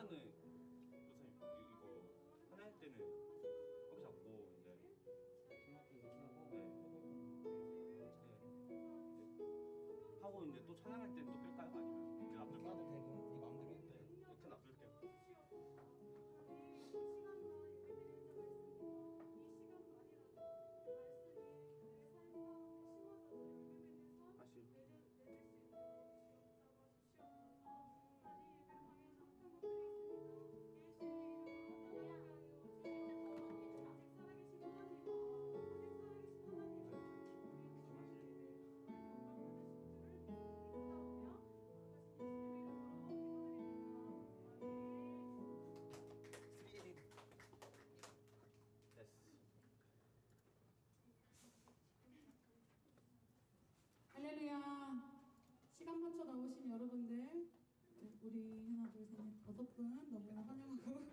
처음에는 선생님 이거 하나 할 때는 이렇게 잡고 이제 손목이 이렇게 하고 네. 하고 이제 또 찬양할 때 또 끌까요? 아니면 이제 놔둘까요? 놔도 되고 네 마음대로 해도 돼. 이렇게 놔둘게요. 다시. 됐어. 할렐루야. 시간 맞춰 나오신 여러분들, 우리 하나 둘 셋 넷 다섯 분 너무 환영하고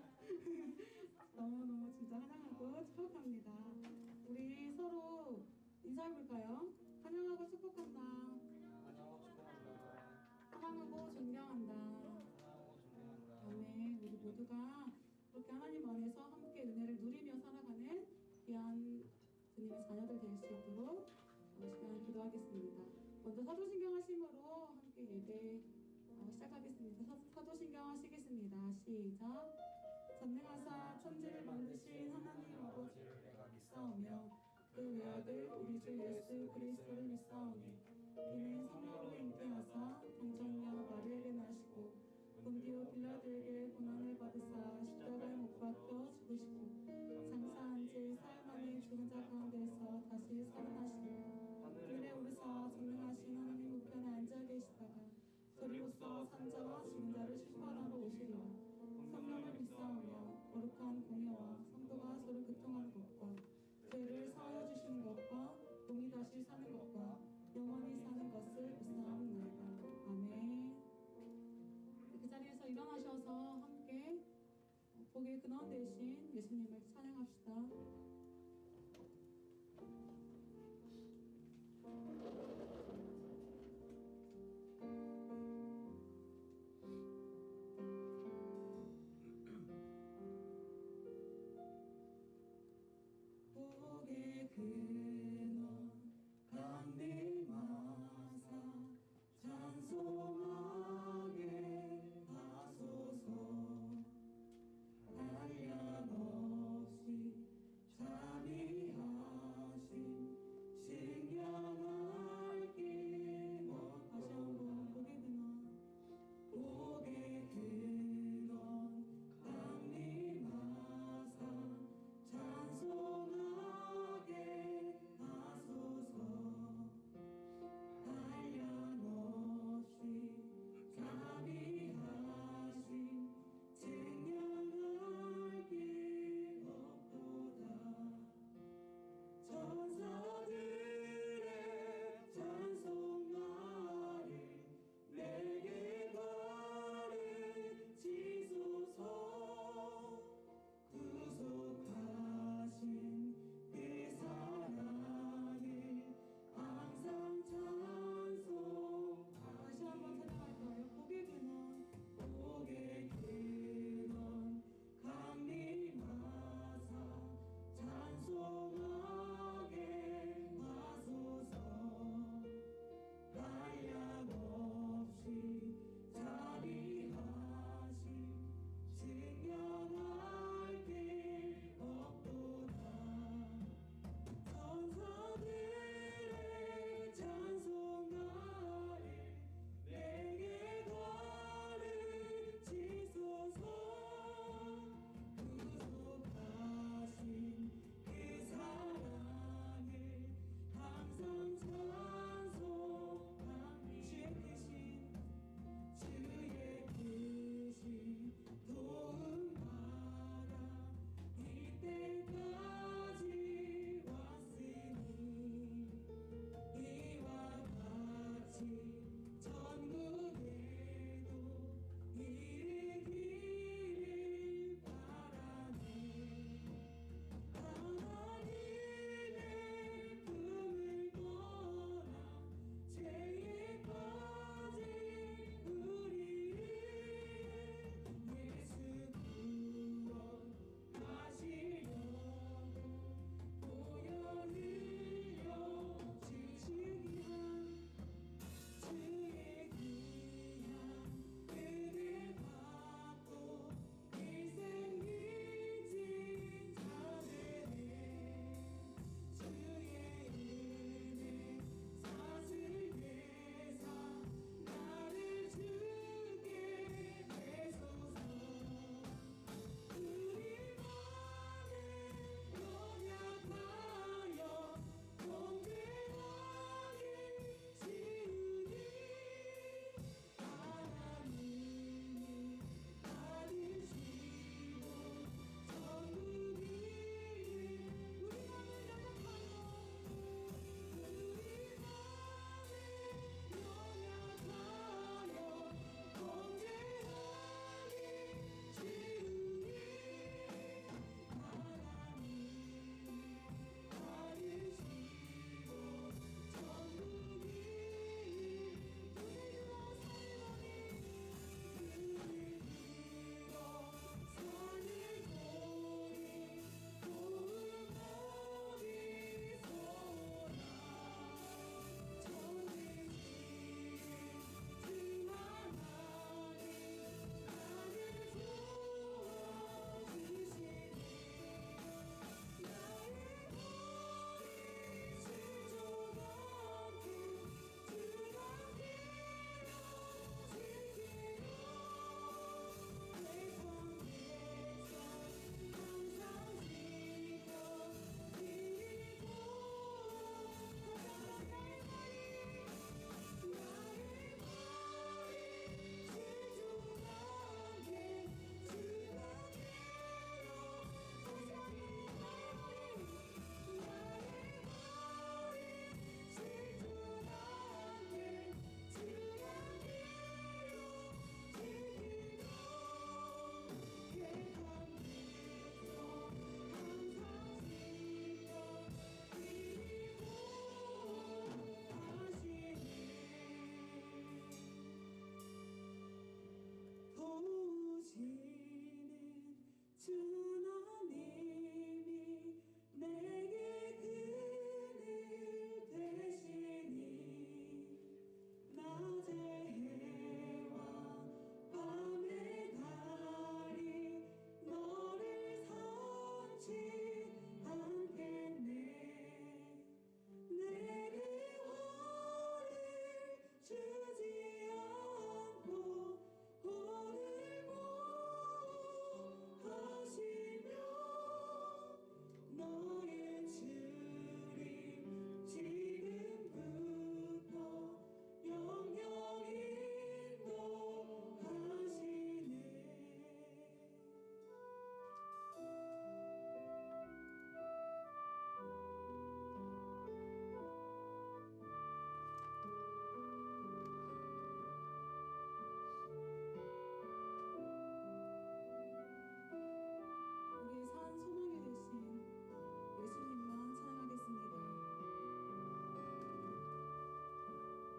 너무너무 진짜 환영하고 축복합니다. 우리 서로 인사해볼까요? 환영하고 축복한다. 환영하고 축복한다. 사랑하고 존경한다. 사랑하고 존경한다. 아멘. 우리 모두가 그렇게 하나님 안에서 함께 은혜를 누리며 살아가는 귀한 주님의 자녀들 될 수 있도록 시간 기도하겠습니다. 먼저 사도신경 하심으로 함께 예배 시작하겠습니다. 사도신경 하시겠습니다. 시작. 전능하사 천지를 만드신 하나님 아버지를 내가 믿사오며 그 외아들 우리 주 예수 그리스도를 믿사오니 이는 성령으로 잉태하사 동정녀 마리아에게 나시고 본디오 빌라도에게 고난을 받으사 십자가에 못 박혀 죽으시고 장사한 지 사흘 만에 죽은 자 가운데서 다시 살아나시고 하늘에 오르사 전능하신 하나님 우편에 앉아 계시다가 저리로서 산자와 죽은 자를 심판하러 오시리라. 성령을 믿사오며 거룩한 공예와 성도가 서로 교통하는 것과 죄를 사하여 주시는 것과 동이 다시 사는 것과 영원히 사는 것을 믿사옵나이다. 아멘. 그 자리에서 일어나셔서 함께 복의 근원 되신 예수님을 찬양합시다.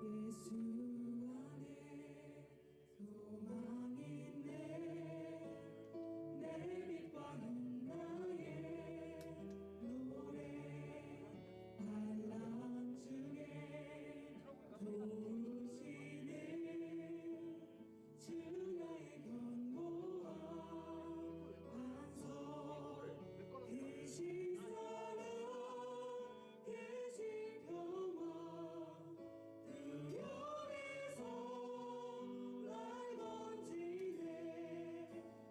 예수 안에 소망이 있네. 내 빛바른 나의 노래 반란 중에 도우시는 주 나의 견고한 반석 계신 사랑 계신 평화 두려움에서 날 건지네.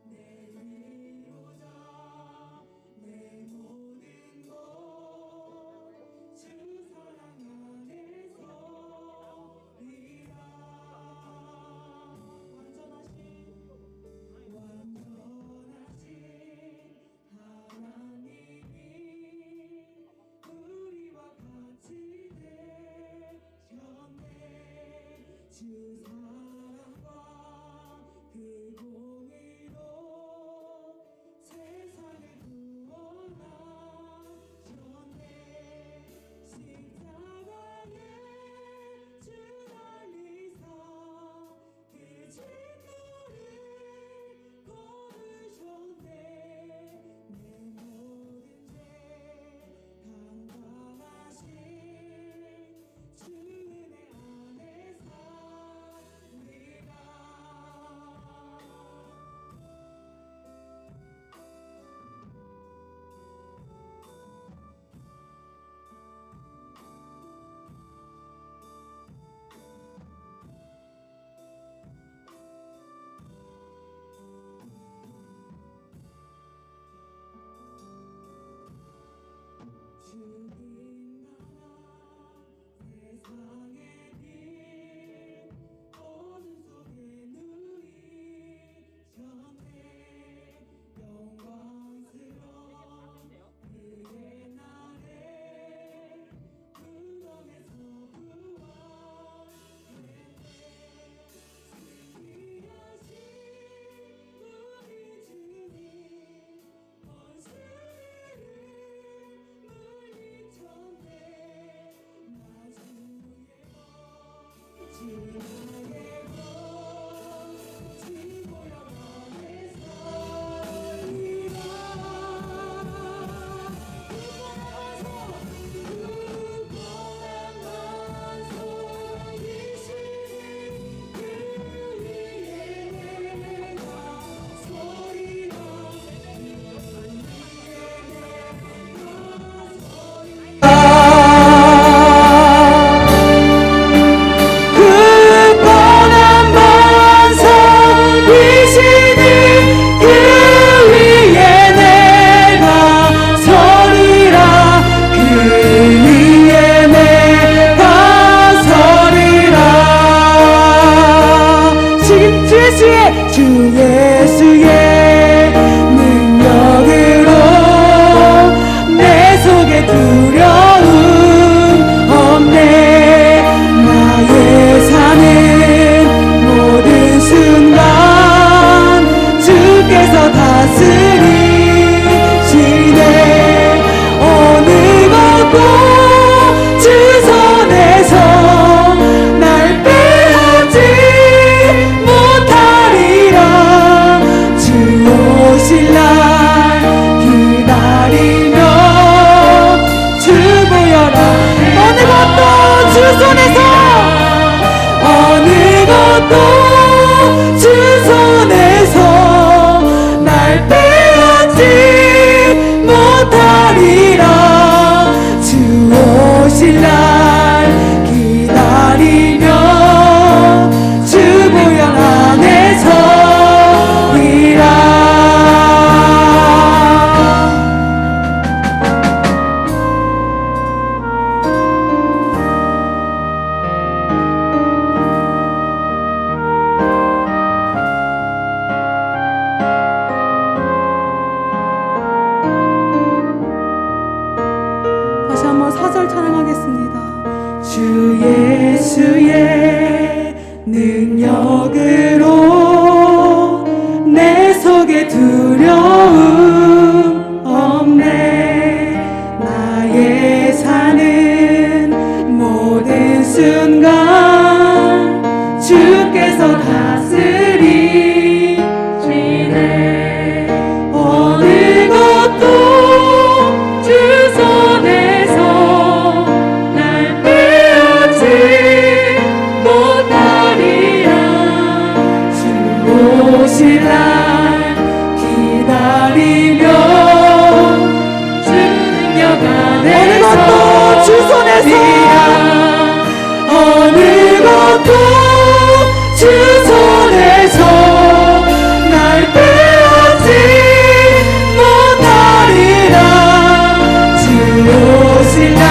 내 위로자 내 모든 것 주 사랑 안에서 이라. 완전하신 하나님이 우리와 같이 되셨네. 주 사랑과 그 공의로 세상을 구원하셨네. 십자가에 주 달리사 그 진노를 거두셨네. 내 모든 죄 감당하신 주 은혜 안에 살리라. 주님 나라 세상의 빛 어둠 속에 누이셨네. 영광스러운 그의 날에 무덤에서 부활했네. 승리하신 우리 주님 원수를 물리쳤네. 나 주의 법 주의 법 지고려 안에 살리라. 구원한 만성이시니 그 위에 내가 서리라. 뻔한 만성이시니 그 위에 내가 서리라. 그 위에 내가 서리라. 지금 주 예수의 능력으로 내 속에 두려움 없네. 나의 사는 모든 순간 주께서 다스리시네. 어느 것도 주 손에서 날 빼앗지 못하리라. 주 오실 날 기다리며 주 보여라. 어느 것도 주 손에서 어느 것도 주 손에서 날 빼앗지 못하리라. 주 오실 날 기다리며 주 보혈 안에 서리라. 다시 한번 4절 찬양하겠습니다. 주 예수의 능력으로 내 속에 두려움 없네. 나의 사는 모든 순간 주 손에서 날 빼앗지 못하리라. 주 오실 날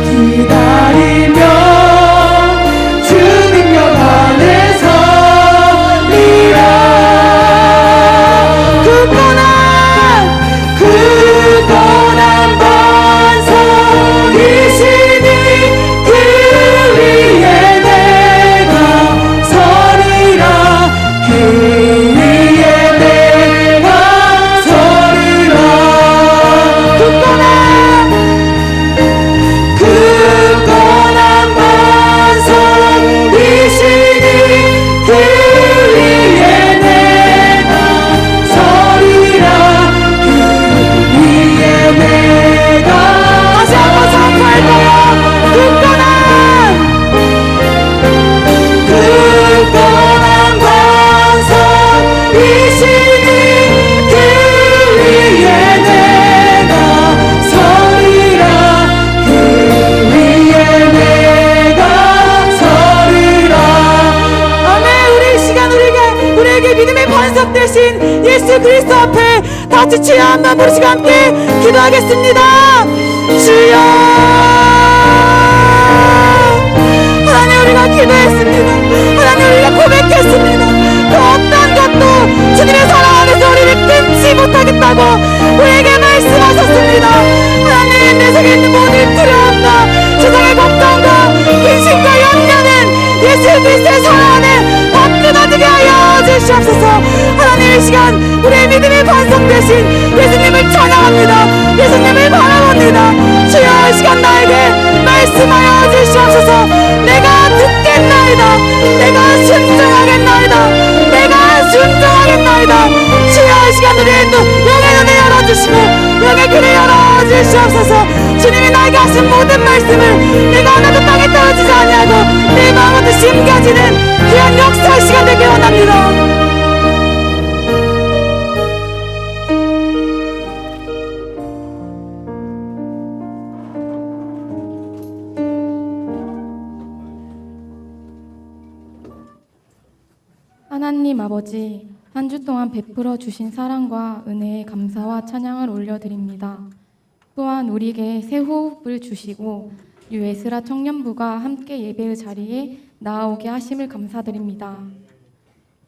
기다리며 주 능력 안에 서리라. 굳건한 반석이시니 그 위에 내가 서리라. 그 위에 내가 서리라. 굳건한 반석이시니 그 위에 내가 서리라. 그 위에 내가 다시 한번 선포할까요? 굳건한 반석이시니 그 위에 내가 서리라. 그 위에 내가 서리라. 아멘. 우리 이 시간 우리에게 믿음의 반석 되신 예수 그리스도 앞에 다 같이 주여 한번 부르시고 함께 기도하겠습니다. 주여. 하나님, 우리가 기도했습니다. 하나님, 우리가 고백했습니다. 그 어떤 것도 주님의 사랑 안에서 우리를 끊지 못하겠다고 우리에게 말씀하셨습니다. 하나님, 내 속에 있는 모든 두려움과 세상의 걱정과 근심과 염려는 예수 그리스도의 사랑 안에 다 끊어지게 하여 주시옵소서. 하나님, 이 시간 우리의 믿음의 반석 되신 예수님을 찬양합니다. 예수님을 바라봅니다. 주여, 이 시간 나에게 말씀하여 주시옵소서. 내가 듣겠나이다. 내가 순종하겠나이다. 내가 순종하겠나이다. 주여, 이 시간 우리의 영의 눈을 열어주시고 영의 귀를 열어주시옵소서. 주님이 나에게 하신 모든 말씀을 내가 하나도 땅에 떨어지지 아니하고 내 마음으로 심겨지는 귀한 역사의 시간 되길 원합니다. 하나님 아버지, 한 주 동안 베풀어 주신 사랑과 은혜에 감사와 찬양을 올려드립니다. 또한 우리에게 새 호흡을 주시고 뉴에스라 청년부가 함께 예배의 자리에 나아오게 하심을 감사드립니다.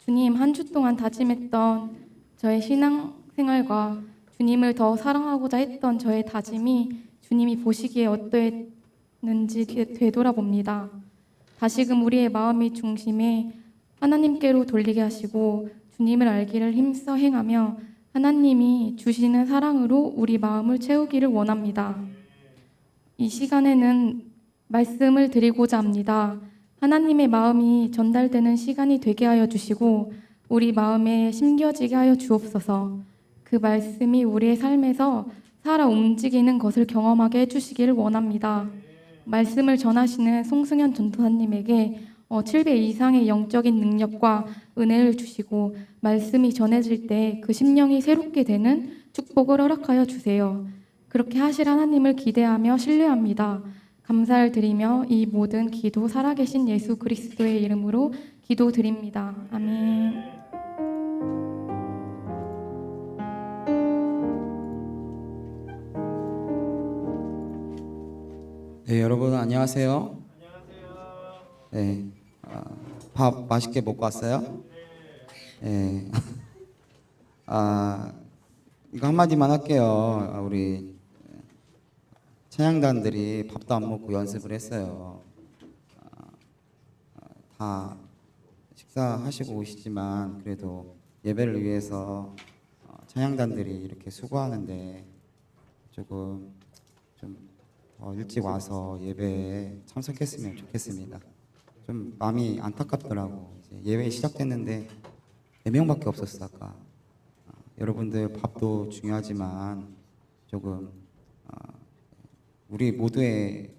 주님, 한 주 동안 다짐했던 저의 신앙생활과 주님을 더 사랑하고자 했던 저의 다짐이 주님이 보시기에 어떠했는지 되돌아봅니다. 다시금 우리의 마음의 중심에 하나님께로 돌리게 하시고 주님을 알기를 힘써 행하며 하나님이 주시는 사랑으로 우리 마음을 채우기를 원합니다. 이 시간에는 말씀을 드리고자 합니다. 하나님의 마음이 전달되는 시간이 되게 하여 주시고 우리 마음에 심겨지게 하여 주옵소서. 그 말씀이 우리의 삶에서 살아 움직이는 것을 경험하게 해주시기를 원합니다. 말씀을 전하시는 송승현 전도사님에게 7배 이상의 영적인 능력과 은혜를 주시고 말씀이 전해질 때 그 심령이 새롭게 되는 축복을 허락하여 주세요. 그렇게 하실 하나님을 기대하며 신뢰합니다. 감사를 드리며 이 모든 기도 살아계신 예수 그리스도의 이름으로 기도드립니다. 아멘. 네, 여러분 안녕하세요. 네, 밥 맛있게 먹고 왔어요? 네. 이거 한마디만 할게요. 우리 찬양단들이 밥도 안 먹고 연습을 했어요. 다 식사하시고 오시지만 그래도 예배를 위해서 찬양단들이 이렇게 수고하는데 조금 좀 일찍 와서 예배에 참석했으면 좋겠습니다. 좀 마음이 안타깝더라고. 이제 예배 시작됐는데 4명밖에 없었어 아까. 여러분들 밥도 중요하지만 조금 우리 모두의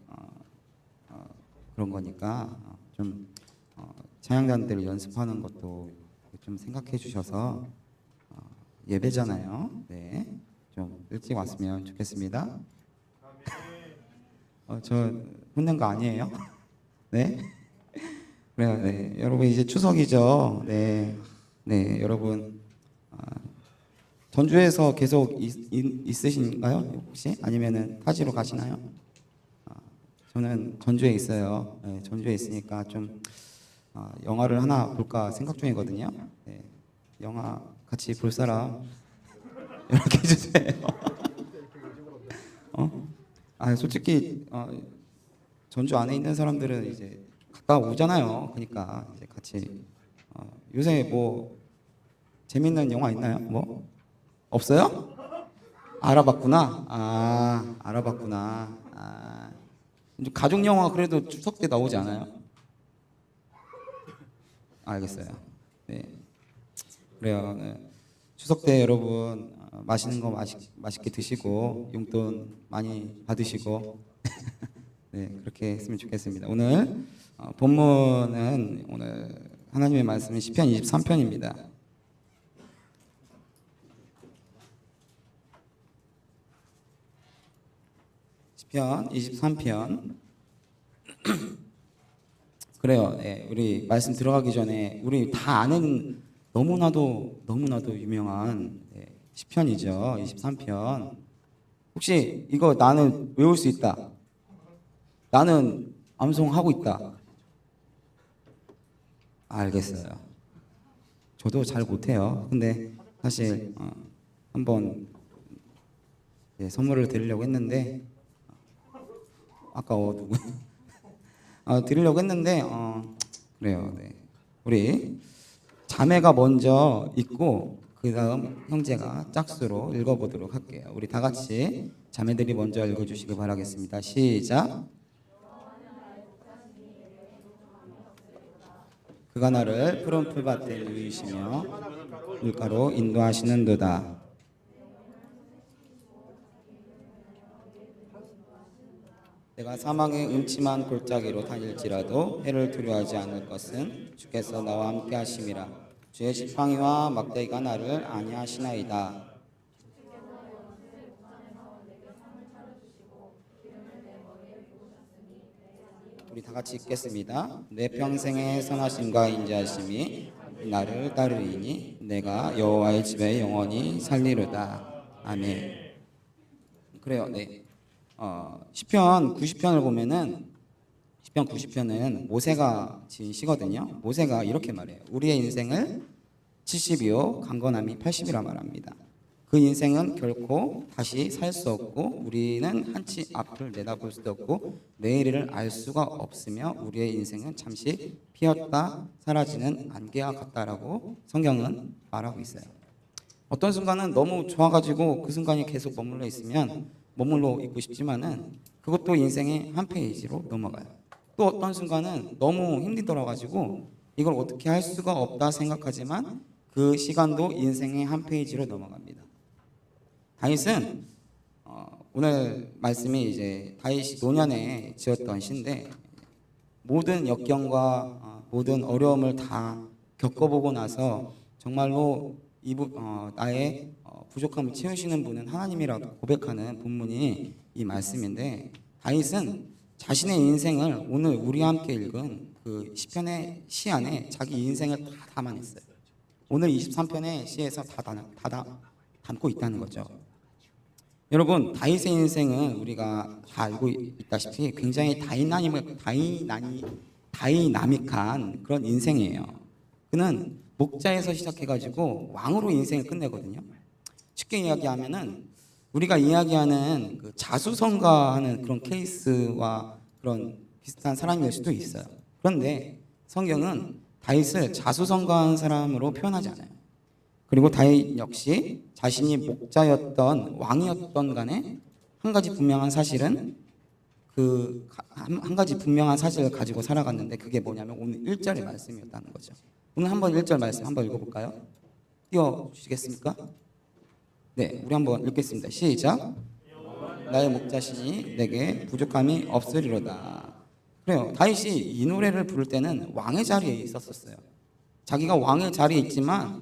그런 거니까 좀 찬양단들을 연습하는 것도 좀 생각해 주셔서 예배잖아요. 네, 좀 일찍 왔으면 좋겠습니다. 저 혼낸 거 아니에요? 네. 그래요. 네, 여러분 이제 추석이죠. 네, 네, 여러분 전주에서 계속 있으신가요? 혹시 아니면은 타지로 가시나요? 저는 전주에 있어요. 네, 전주에 있으니까 좀 영화를 하나 볼까 생각 중이거든요. 네, 영화 같이 볼 사람 이렇게 해주세요. 솔직히 전주 안에 있는 사람들은 이제 갔다 오잖아요. 그러니까 이제 같이 요새 뭐 재밌는 영화 있나요? 뭐 없어요? 알아봤구나. 알아봤구나. 가족 영화 그래도 추석 때 나오지 않아요? 알겠어요. 네. 그래요. 네. 추석 때 여러분 맛있는 거 맛있게 드시고 용돈 많이 받으시고 네, 그렇게 했으면 좋겠습니다. 오늘 본문은 오늘 하나님의 말씀은 시편 23편입니다. 시편 23편. 그래요. 네, 우리 말씀 들어가기 전에 우리 다 아는 너무나도 유명한 시편이죠. 23편. 혹시 이거 나는 외울 수 있다. 나는 암송하고 있다. 알겠어요. 저도 잘 못해요. 근데 사실 한번 선물을 드리려고 했는데 아까워 누구? 드리려고 했는데 그래요. 네. 우리 자매가 먼저 읽고 그 다음 형제가 짝수로 읽어보도록 할게요. 우리 다 같이 자매들이 먼저 읽어주시기 바라겠습니다. 시작. 그가 나를 푸른 풀밭에 누이시며 물가로 인도하시는도다. 내가 사망의 음침한 골짜기로 다닐지라도 해를 두려워하지 않을 것은 주께서 나와 함께 하심이라. 주의 지팡이와 막대기가 나를 안위하시나이다. 우리 다 같이 읽겠습니다. 내 평생의 선하심과 인자하심이 나를 따르리니 내가 여호와의 집에 영원히 살리로다. 아멘. 그래요. 네. 시편 90편을 보면은 시편 90편은 모세가 지은 시거든요. 모세가 이렇게 말해요. 우리의 인생을 70이요 강건함이 80이라 말합니다. 그 인생은 결코 다시 살 수 없고 우리는 한치 앞을 내다볼 수도 없고 내일을 알 수가 없으며 우리의 인생은 잠시 피었다 사라지는 안개와 같다라고 성경은 말하고 있어요. 어떤 순간은 너무 좋아가지고 그 순간이 계속 머물러 있으면 머물러 있고 싶지만은 그것도 인생의 한 페이지로 넘어가요. 또 어떤 순간은 너무 힘들어가지고 이걸 어떻게 할 수가 없다 생각하지만 그 시간도 인생의 한 페이지로 넘어갑니다. 다윗은 오늘 말씀이 이제 다윗이 노년에 지었던 시인데 모든 역경과 모든 어려움을 다 겪어보고 나서 정말로 나의 부족함을 채우시는 분은 하나님이라고 고백하는 본문이 이 말씀인데 다윗은 자신의 인생을 오늘 우리와 함께 읽은 그 시편의 시 안에 자기 인생을 다 담아냈어요. 오늘 23편의 시에서 다 담고 있다는 거죠. 여러분 다윗의 인생은 우리가 다 알고 있다시피 굉장히 다이나믹한 그런 인생이에요. 그는 목자에서 시작해가지고 왕으로 인생을 끝내거든요. 쉽게 이야기하면은 우리가 이야기하는 그 자수성가하는 그런 케이스와 그런 비슷한 사람일 수도 있어요. 그런데 성경은 다윗을 자수성가한 사람으로 표현하지 않아요. 그리고 다윗 역시 자신이 목자였던 왕이었던 간에 한 가지 분명한 사실은 한 가지 분명한 사실을 가지고 살아갔는데 그게 뭐냐면 오늘 1절의 말씀이었다는 거죠. 오늘 한번 1절 말씀 한번 읽어볼까요? 띄워주시겠습니까? 네, 우리 한번 읽겠습니다. 시작. 나의 목자시니 내게 부족함이 없으리로다. 그래요. 다윗이 이 노래를 부를 때는 왕의 자리에 있었어요. 자기가 왕의 자리에 있지만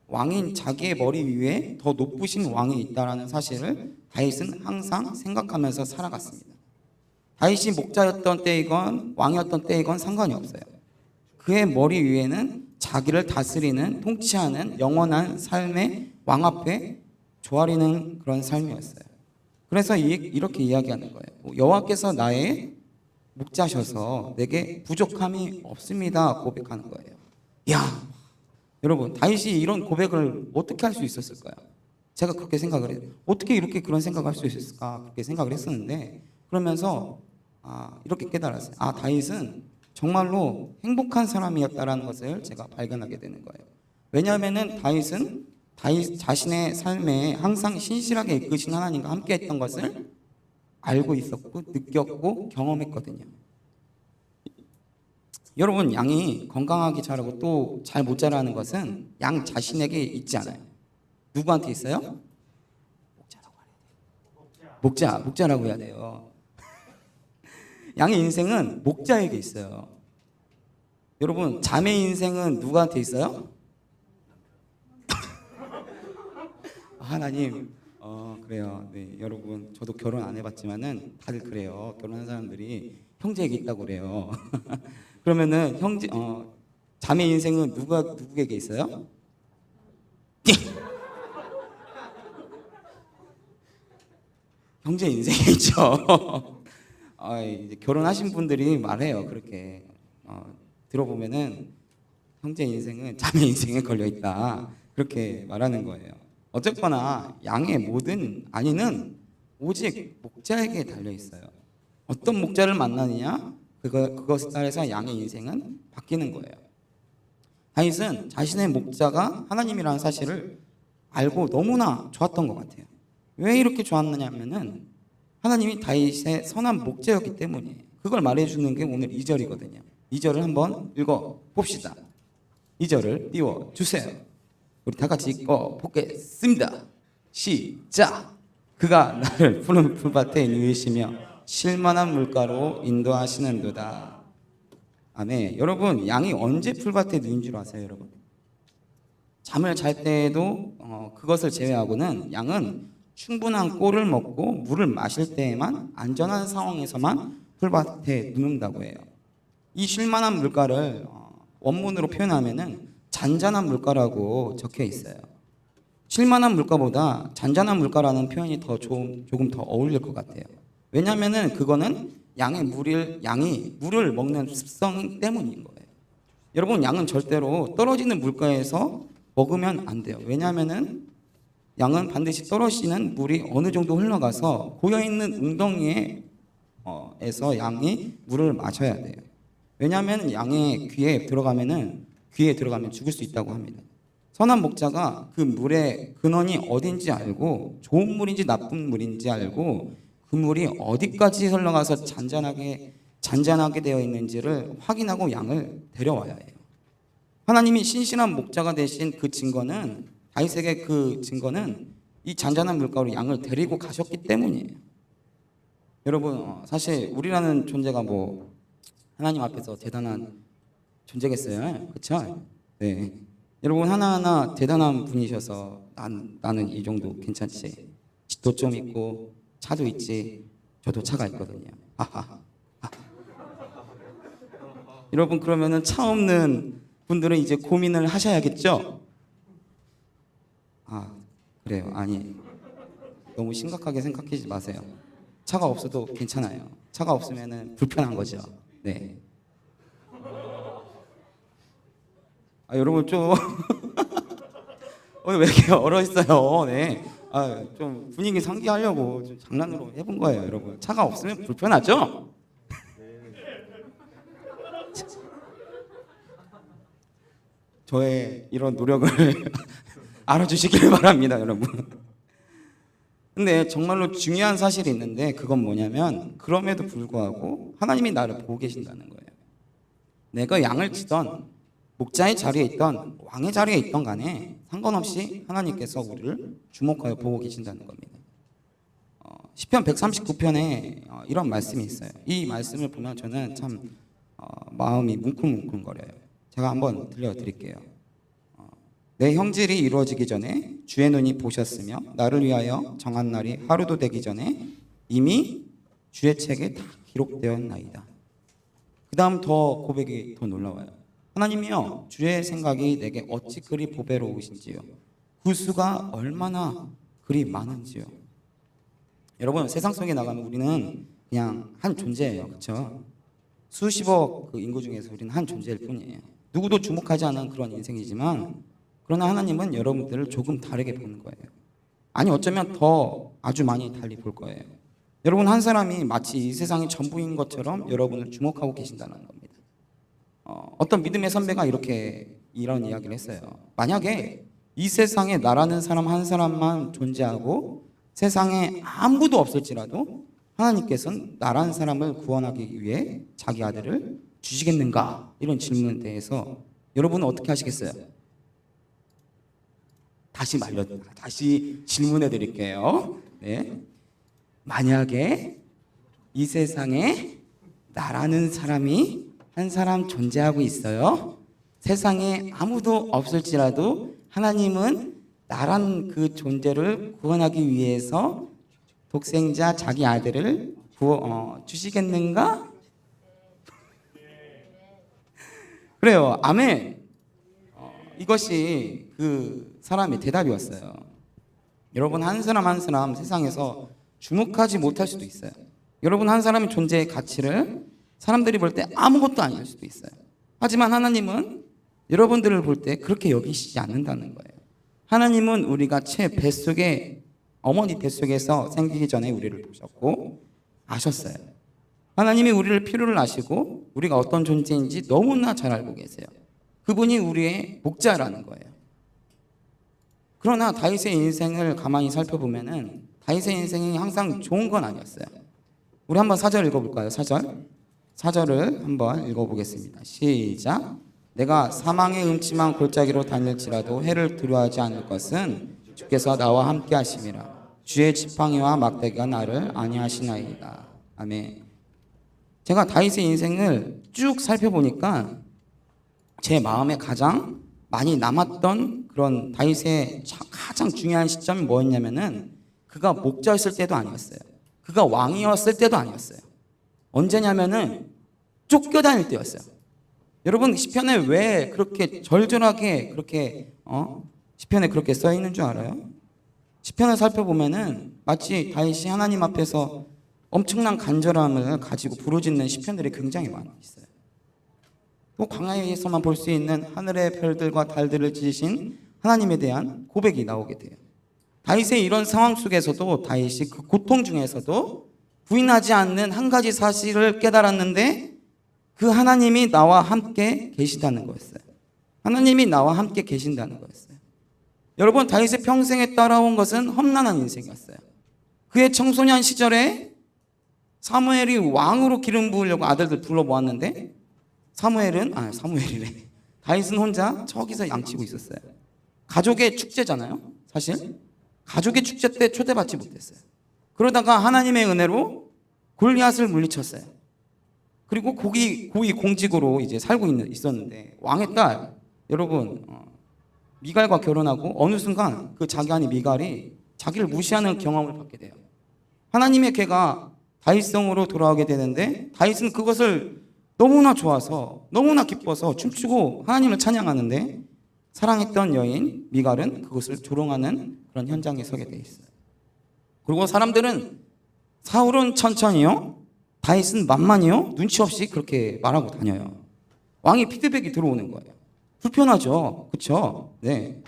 왕인 자기의 머리 위에 더 높으신 왕이 있다라는 사실을 다윗은 항상 생각하면서 살아갔습니다. 다윗이 목자였던 때이건 왕이었던 때이건 상관이 없어요. 그의 머리 위에는 자기를 다스리는 통치하는 영원한 삶의 왕 앞에 조아리는 그런 삶이었어요. 그래서 이렇게 이야기하는 거예요. 여호와께서 나의 목자셔서 내게 부족함이 없습니다 고백하는 거예요. 야, 여러분, 다윗이 이런 고백을 어떻게 할 수 있었을까요? 제가 그렇게 생각을 해요. 어떻게 이렇게 그런 생각을 할 수 있었을까 그렇게 생각을 했었는데, 그러면서 이렇게 깨달았어요. 다윗은 정말로 행복한 사람이었다라는 것을 제가 발견하게 되는 거예요. 왜냐하면은 다윗은 다윗 자신의 삶에 항상 신실하게 이끄신 하나님과 함께했던 것을 알고 있었고 느꼈고 경험했거든요. 여러분, 양이 건강하게 자라고 또 잘 못 자라는 것은 양 자신에게 있지 않아요. 누구한테 있어요? 목자라고 해야 돼요. 양의 인생은 목자에게 있어요. 여러분, 자매의 인생은 누구한테 있어요? 하나님, 그래요. 네, 여러분, 저도 결혼 안 해봤지만은 다들 그래요. 결혼한 사람들이 형제에게 있다고 그래요. 그러면은 자매 인생은 누구에게 있어요? 형제 인생에 있죠. 이제 결혼하신 분들이 말해요. 그렇게 들어보면은 형제 인생은 자매 인생에 걸려 있다. 그렇게 말하는 거예요. 어쨌거나 양의 모든 안위는 오직 목자에게 달려 있어요. 어떤 목자를 만나느냐, 그것에 따라서 양의 인생은 바뀌는 거예요. 다윗은 자신의 목자가 하나님이라는 사실을 알고 너무나 좋았던 것 같아요. 왜 이렇게 좋았느냐면은 하나님이 다윗의 선한 목자였기 때문이에요. 그걸 말해주는 게 오늘 2절이거든요. 2절을 한번 읽어 봅시다. 2절을 띄워주세요. 우리 다 같이 읽어 보겠습니다. 시작. 그가 나를 푸른 풀밭에 누이시며 쉴만한 물가로 인도하시는도다. 아멘. 여러분, 양이 언제 풀밭에 누인 줄 아세요, 여러분? 잠을 잘 때에도 그것을 제외하고는 양은 충분한 꼴을 먹고 물을 마실 때에만 안전한 상황에서만 풀밭에 누는다고 해요. 이 쉴만한 물가를 원문으로 표현하면은 잔잔한 물가라고 적혀 있어요. 쉴만한 물가보다 잔잔한 물가라는 표현이 조금 더 어울릴 것 같아요. 왜냐하면은 그거는 양이 물을 먹는 습성 때문인 거예요. 여러분, 양은 절대로 떨어지는 물가에서 먹으면 안 돼요. 왜냐하면은 양은 반드시 떨어지는 물이 어느 정도 흘러가서 고여있는 웅덩이에서 양이 물을 마셔야 돼요. 왜냐하면 양의 귀에 들어가면 죽을 수 있다고 합니다. 선한 목자가 그 물의 근원이 어딘지 알고 좋은 물인지 나쁜 물인지 알고 그 물이 어디까지 흘러가서 잔잔하게 되어 있는지를 확인하고 양을 데려와야 해요. 하나님이 신실한 목자가 되신 그 증거는, 다윗에게 그 증거는 이 잔잔한 물가로 양을 데리고 가셨기 때문이에요. 여러분, 사실 우리라는 존재가 하나님 앞에서 대단한 존재겠어요? 그렇죠? 네. 여러분, 하나하나 대단한 분이셔서 나는 이 정도 괜찮지, 집도 좀 있고 차도 있지, 저도 차가 있거든요. 여러분, 그러면은 차 없는 분들은 이제 고민을 하셔야겠죠? 그래요. 아니, 너무 심각하게 생각하지 마세요. 차가 없어도 괜찮아요. 차가 없으면은 불편한 거죠. 네. 여러분, 좀 왜 이렇게 얼어 있어요? 네. 좀 분위기 상기하려고 좀 장난으로 해본 거예요, 여러분. 차가 없으면 불편하죠? 저의 이런 노력을 알아주시길 바랍니다, 여러분. 근데 정말로 중요한 사실이 있는데, 그건 뭐냐면, 그럼에도 불구하고 하나님이 나를 보고 계신다는 거예요. 내가 양을 치던 목자의 자리에 있던 왕의 자리에 있던 간에 상관없이 하나님께서 우리를 주목하여 보고 계신다는 겁니다. 시편 139편에 이런 말씀이 있어요. 이 말씀을 보면 저는 참 마음이 뭉클뭉클거려요. 제가 한번 들려드릴게요. 내 형질이 이루어지기 전에 주의 눈이 보셨으며 나를 위하여 정한 날이 하루도 되기 전에 이미 주의 책에 다 기록되었나이다. 그 다음 고백이 더 놀라워요. 하나님이여 주의 생각이 내게 어찌 그리 보배로우신지요 구수가 얼마나 그리 많은지요. 여러분 세상 속에 나가면 우리는 그냥 한 존재예요. 그렇죠? 수십억 그 인구 중에서 우리는 한 존재일 뿐이에요. 누구도 주목하지 않은 그런 인생이지만 그러나 하나님은 여러분들을 조금 다르게 보는 거예요. 아니 어쩌면 더 아주 많이 달리 볼 거예요. 여러분 한 사람이 마치 이 세상의 전부인 것처럼 여러분을 주목하고 계신다는 겁니다. 어떤 믿음의 선배가 이런 이야기를 했어요. 만약에 이 세상에 나라는 사람 한 사람만 존재하고 세상에 아무도 없을지라도 하나님께서는 나라는 사람을 구원하기 위해 자기 아들을 주시겠는가? 이런 질문에 대해서 여러분은 어떻게 하시겠어요? 다시 질문해 드릴게요. 네. 만약에 이 세상에 나라는 사람이 한 사람 존재하고 있어요. 세상에 아무도 없을지라도 하나님은 나란 그 존재를 구원하기 위해서 독생자 자기 아들을 주시겠는가? 그래요. 아멘. 이것이 그 사람의 대답이었어요. 여러분 한 사람 한 사람 세상에서 주목하지 못할 수도 있어요. 여러분 한 사람의 존재의 가치를 사람들이 볼 때 아무것도 아닐 수도 있어요. 하지만 하나님은 여러분들을 볼 때 그렇게 여기시지 않는다는 거예요. 하나님은 우리가 어머니 뱃속에서 생기기 전에 우리를 보셨고 아셨어요. 하나님이 우리를 필요를 아시고 우리가 어떤 존재인지 너무나 잘 알고 계세요. 그분이 우리의 목자라는 거예요. 그러나 다윗의 인생을 가만히 살펴보면은 다윗의 인생이 항상 좋은 건 아니었어요. 우리 한번 4절 읽어볼까요? 4절을 한번 읽어보겠습니다. 시작. 내가 사망의 음침한 골짜기로 다닐지라도 해를 두려워하지 않을 것은 주께서 나와 함께 하심이라. 주의 지팡이와 막대기가 나를 안위하시나이다. 아멘. 제가 다윗의 인생을 쭉 살펴보니까 제 마음에 가장 많이 남았던 그런 다윗의 가장 중요한 시점이 뭐였냐면은 그가 목자였을 때도 아니었어요. 그가 왕이었을 때도 아니었어요. 언제냐면은 쫓겨다닐 때였어요. 여러분 시편에 왜 그렇게 절절하게 그렇게 시편에 그렇게 써 있는 줄 알아요? 시편을 살펴보면은 마치 다윗이 하나님 앞에서 엄청난 간절함을 가지고 부르짖는 시편들이 굉장히 많이 있어요. 또 광야에서만 볼 수 있는 하늘의 별들과 달들을 지으신 하나님에 대한 고백이 나오게 돼요. 다윗의 이런 상황 속에서도 다윗이 그 고통 중에서도 부인하지 않는 한 가지 사실을 깨달았는데 그 하나님이 나와 함께 계시다는 거였어요. 하나님이 나와 함께 계신다는 거였어요. 여러분 다윗의 평생에 따라온 것은 험난한 인생이었어요. 그의 청소년 시절에 사무엘이 왕으로 기름 부으려고 아들들 불러 모았는데 사무엘이래. 다윗은 혼자 저기서 양치고 있었어요. 가족의 축제잖아요. 사실 가족의 축제 때 초대받지 못했어요. 그러다가 하나님의 은혜로 골리앗을 물리쳤어요. 그리고 고위 공직으로 이제 살고 있었는데 왕의 딸 여러분 미갈과 결혼하고 어느 순간 그 자기 아내 미갈이 자기를 무시하는 경험을 받게 돼요. 하나님의 개가 다윗성으로 돌아오게 되는데 다윗은 그것을 너무나 좋아서 너무나 기뻐서 춤추고 하나님을 찬양하는데 사랑했던 여인 미갈은 그것을 조롱하는 그런 현장에 서게 돼 있어요. 그리고 사람들은 사울은 천천히요, 다윗은 만만히요, 눈치 없이 그렇게 말하고 다녀요. 왕이 피드백이 들어오는 거예요. 불편하죠, 그렇죠? 네,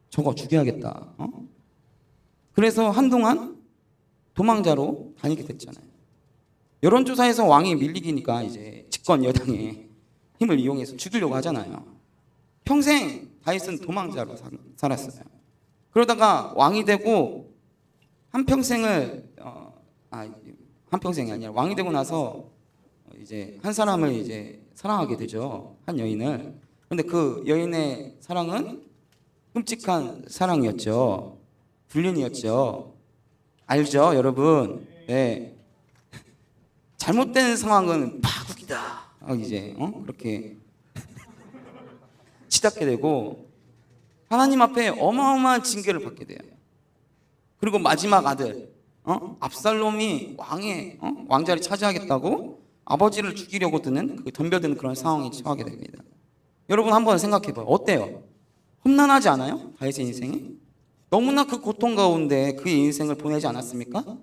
저거 죽여야겠다. 그래서 한동안 도망자로 다니게 됐잖아요. 여론조사에서 왕이 밀리기니까 이제 집권 여당의 힘을 이용해서 죽이려고 하잖아요. 평생 다윗은 도망자로 살았어요. 그러다가 왕이 되고 한평생이 아니라 왕이 되고 나서 이제 한 사람을 이제 사랑하게 되죠. 한 여인을. 근데 그 여인의 사랑은 끔찍한 사랑이었죠. 불륜이었죠. 알죠, 여러분? 네. 잘못된 상황은 파국이다. 이제 그렇게 치닫게 되고 하나님 앞에 어마어마한 징계를 받게 돼요. 그리고 마지막 아들 압살롬이 왕자리 차지하겠다고 아버지를 죽이려고 덤벼드는 그런 상황에 처하게 됩니다. 여러분 한번 생각해봐요. 어때요? 험난하지 않아요? 다윗의 인생이? 너무나 그 고통 가운데 그의 인생을 보내지 않았습니까?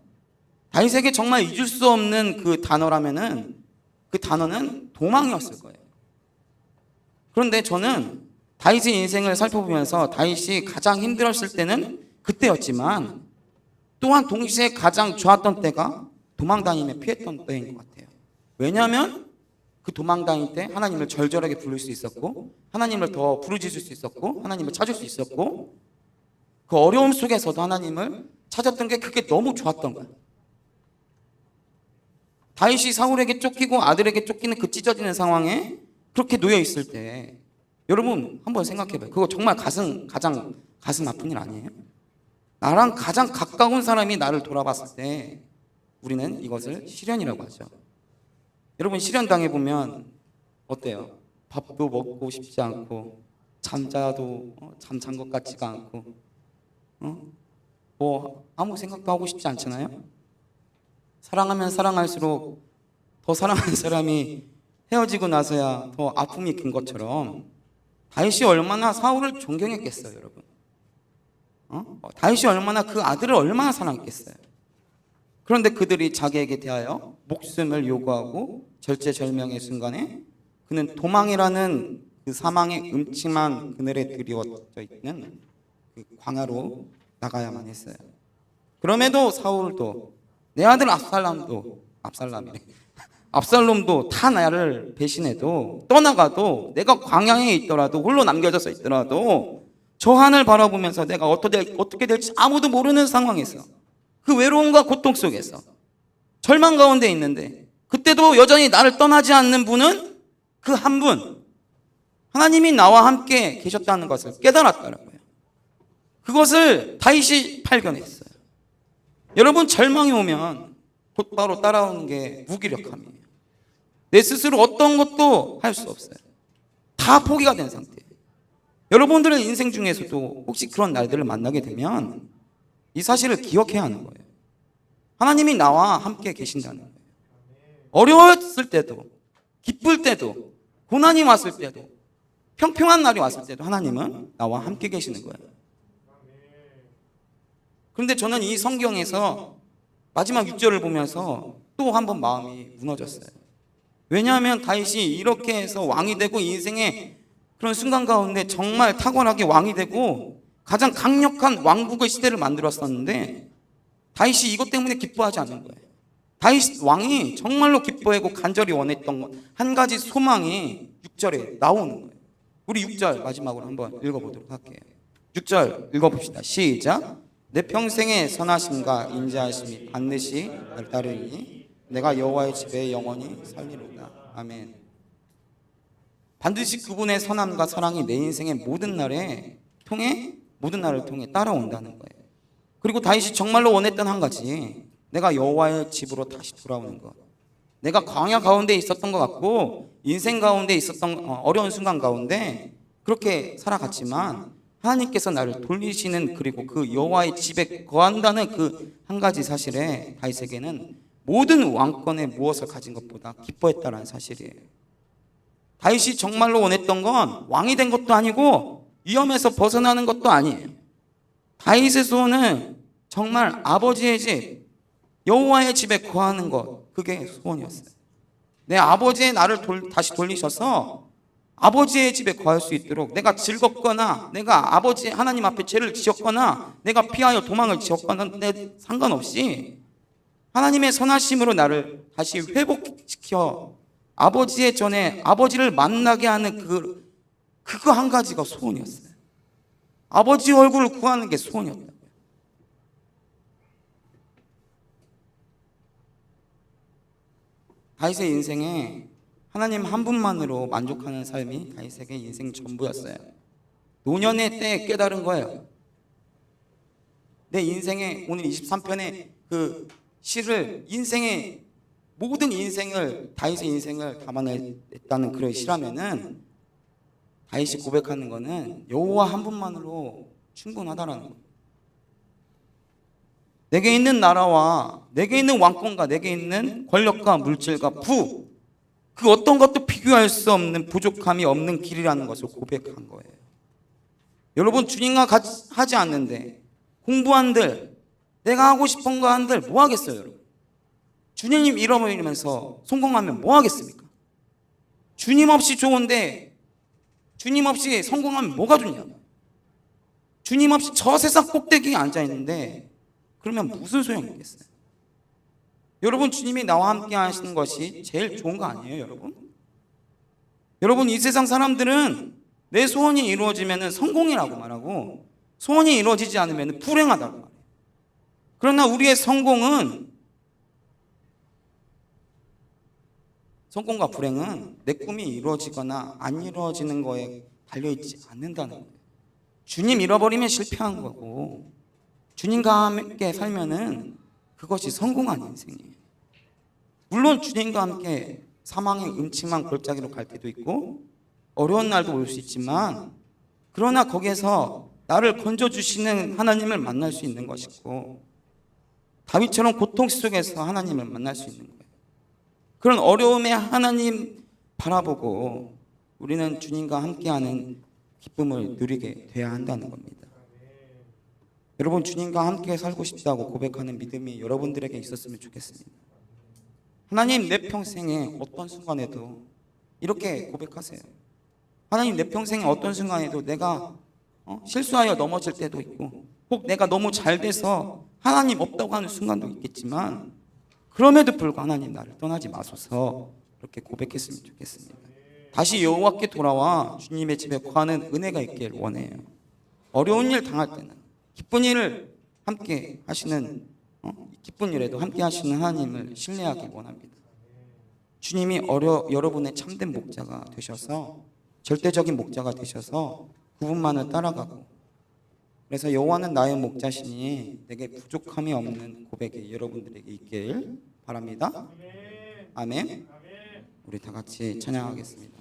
다윗에게 정말 잊을 수 없는 그 단어라면은 그 단어는 도망이었을 거예요. 그런데 저는 다윗의 인생을 살펴보면서 다윗이 가장 힘들었을 때는 그때였지만 또한 동시에 가장 좋았던 때가 도망다니며 피했던 때인 것 같아요. 왜냐하면 그 도망다닐 때 하나님을 절절하게 부를 수 있었고 하나님을 더 부르짖을 수 있었고 하나님을 찾을 수 있었고 그 어려움 속에서도 하나님을 찾았던 게 그게 너무 좋았던 거예요. 다윗이 사울에게 쫓기고 아들에게 쫓기는 그 찢어지는 상황에 그렇게 놓여 있을 때 여러분 한번 생각해봐요. 그거 정말 가장 가슴 아픈 일 아니에요? 나랑 가장 가까운 사람이 나를 돌아봤을 때 우리는 이것을 시련이라고 하죠. 여러분 시련 당해보면 어때요? 밥도 먹고 싶지 않고 잠자도 잠잔 것 같지가 않고 뭐 아무 생각도 하고 싶지 않잖아요. 사랑하면 사랑할수록 더 사랑하는 사람이 헤어지고 나서야 더 아픔이 긴 것처럼 다윗이 얼마나 사울을 존경했겠어요, 여러분. 다윗이 얼마나 그 아들을 얼마나 사랑했겠어요. 그런데 그들이 자기에게 대하여 목숨을 요구하고 절제절명의 순간에 그는 도망이라는 그 사망의 음침한 그늘에 드리워져 있는 그 광야로 나가야만 했어요. 그럼에도 사울도 내 아들 압살롬도 다 나를 배신해도 떠나가도 내가 광야에 있더라도 홀로 남겨져서 있더라도 저 하늘 바라보면서 내가 어떻게 될지 아무도 모르는 상황에서 그 외로움과 고통 속에서 절망 가운데 있는데 그때도 여전히 나를 떠나지 않는 분은 그 한 분 하나님이 나와 함께 계셨다는 것을 깨달았더라고요. 그것을 다윗이 발견했어요. 여러분 절망이 오면 곧바로 따라오는 게 무기력함이에요. 내 스스로 어떤 것도 할 수 없어요. 다 포기가 된 상태예요. 여러분들의 인생 중에서도 혹시 그런 날들을 만나게 되면 이 사실을 기억해야 하는 거예요. 하나님이 나와 함께 계신다는 거예요. 어려웠을 때도 기쁠 때도 고난이 왔을 때도 평평한 날이 왔을 때도 하나님은 나와 함께 계시는 거예요. 그런데 저는 이 성경에서 마지막 6절을 보면서 또 한 번 마음이 무너졌어요. 왜냐하면 다윗이 이렇게 해서 왕이 되고 인생의 그런 순간 가운데 정말 탁월하게 왕이 되고 가장 강력한 왕국의 시대를 만들었었는데 다윗이 이것 때문에 기뻐하지 않는 거예요. 다윗 왕이 정말로 기뻐하고 간절히 원했던 한 가지 소망이 6절에 나오는 거예요. 우리 6절 마지막으로 한번 읽어보도록 할게요. 6절 읽어봅시다. 시작. 내 평생의 선하심과 인자하심이 반드시 날 따르니 내가 여호와의 집에 영원히 살리로다. 아멘. 반드시 그분의 선함과 사랑이 내 인생의 모든 날을 통해 따라온다는 거예요. 그리고 다윗이 정말로 원했던 한 가지, 내가 여호와의 집으로 다시 돌아오는 것. 내가 광야 가운데 있었던 것 같고 인생 가운데 있었던 어려운 순간 가운데 그렇게 살아갔지만 하나님께서 나를 돌리시는 그리고 그 여호와의 집에 거한다는 그 한 가지 사실에 다윗에게는 모든 왕권의 무엇을 가진 것보다 기뻐했다는 사실이에요. 다윗이 정말로 원했던 건 왕이 된 것도 아니고 위험에서 벗어나는 것도 아니에요. 다윗의 소원은 정말 아버지의 집, 여호와의 집에 거하는 것, 그게 소원이었어요. 내 아버지의 나를 다시 돌리셔서 아버지의 집에 거할 수 있도록 내가 즐겁거나 내가 아버지 하나님 앞에 죄를 지었거나 내가 피하여 도망을 지었거나 상관없이 하나님의 선하심으로 나를 다시 회복시켜 아버지의 전에 아버지를 만나게 하는 그거 한 가지가 소원이었어요. 아버지 얼굴을 구하는 게 소원이었다고요. 다윗의 인생에 하나님 한 분만으로 만족하는 삶이 다윗에게 인생 전부였어요. 노년의 때에 깨달은 거예요. 내 인생의 오늘 23편의 그 시를 인생의 모든 인생을 다윗의 인생을 담아냈다는 그런 시라면은 다윗이 고백하는 거는 여호와 한 분만으로 충분하다라는 거예요. 내게 있는 나라와 내게 있는 왕권과 내게 있는 권력과 물질과 부 그 어떤 것도 비교할 수 없는 부족함이 없는 길이라는 것을 고백한 거예요. 여러분, 주님과 같이 하지 않는데 공부한들, 내가 하고 싶은 거 한들 뭐 하겠어요, 여러분? 주님 잃어버리면서 성공하면 뭐 하겠습니까? 주님 없이 좋은데 주님 없이 성공하면 뭐가 좋냐고. 주님 없이 저 세상 꼭대기에 앉아있는데 그러면 무슨 소용이 있겠어요? 여러분, 주님이 나와 함께 하시는 것이 제일 좋은 거 아니에요, 여러분? 여러분, 이 세상 사람들은 내 소원이 이루어지면 성공이라고 말하고 소원이 이루어지지 않으면 불행하다고 말해요. 그러나 우리의 성공과 불행은 내 꿈이 이루어지거나 안 이루어지는 거에 달려있지 않는다는 거예요. 주님 잃어버리면 실패한 거고 주님과 함께 살면은 그것이 성공한 인생이에요. 물론 주님과 함께 사망의 음침한 골짜기로 갈 때도 있고 어려운 날도 올 수 있지만, 그러나 거기에서 나를 건져주시는 하나님을 만날 수 있는 것이고 다윗처럼 고통 속에서 하나님을 만날 수 있는 거예요. 그런 어려움에 하나님 바라보고 우리는 주님과 함께하는 기쁨을 누리게 돼야 한다는 겁니다. 여러분, 주님과 함께 살고 싶다고 고백하는 믿음이 여러분들에게 있었으면 좋겠습니다. 하나님, 내 평생에 어떤 순간에도 이렇게 고백하세요. 하나님, 내 평생에 어떤 순간에도 내가 실수하여 넘어질 때도 있고 혹 내가 너무 잘 돼서 하나님 없다고 하는 순간도 있겠지만 그럼에도 불구하고 하나님, 나를 떠나지 마소서, 이렇게 고백했으면 좋겠습니다. 다시 여호와께 돌아와 주님의 집에 거하는 은혜가 있길 원해요. 어려운 일 당할 때는 기쁜 일을 함께 하시는 기쁜 일에도 함께 하시는 하나님을 신뢰하기 원합니다. 주님이 여러분의 참된 목자가 되셔서, 절대적인 목자가 되셔서 그분만을 따라가고, 그래서 여호와는 나의 목자시니 내게 부족함이 없는 고백이 여러분들에게 있길 바랍니다. 아멘. 우리 다 같이 찬양하겠습니다.